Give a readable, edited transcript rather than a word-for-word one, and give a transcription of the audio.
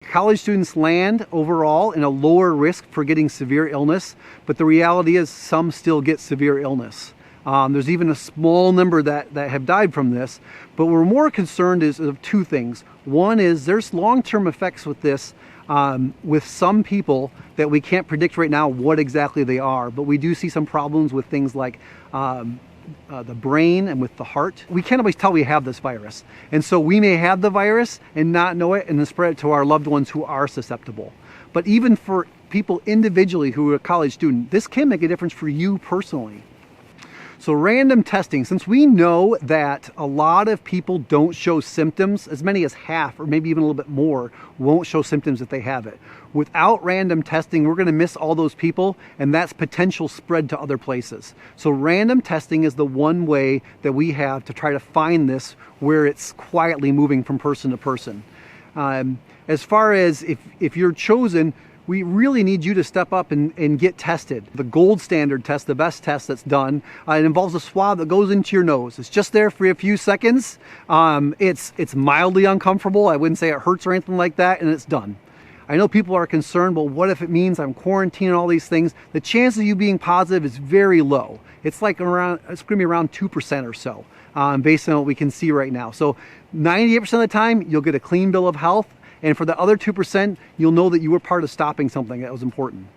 college students land overall in a lower risk for getting severe illness, but the reality is some still get severe illness. There's even a small number that have died from this, but we're more concerned is of two things. One is there's long-term effects with this with some people that we can't predict right now what exactly they are, but we do see some problems with things like the brain and with the heart. We can't always tell we have this virus, and so we may have the virus and not know it and then spread it to our loved ones who are susceptible. But even for people individually who are a college student, this can make a difference for you personally. So random testing, since we know that a lot of people don't show symptoms, as many as half or maybe even a little bit more won't show symptoms if they have it. Without random testing, we're going to miss all those people, and that's potential spread to other places. So random testing is the one way that we have to try to find this where it's quietly moving from person to person. As far as if you're chosen, we really need you to step up and get tested. The gold standard test, the best test that's done, it involves a swab that goes into your nose. It's just there for a few seconds. It's mildly uncomfortable. I wouldn't say it hurts or anything like that, and it's done. I know people are concerned, well, what if it means I'm quarantined and all these things? The chance of you being positive is very low. It's like it's gonna be around 2% or so, based on what we can see right now. So 98% of the time, you'll get a clean bill of health. And for the other 2%, you'll know that you were part of stopping something that was important.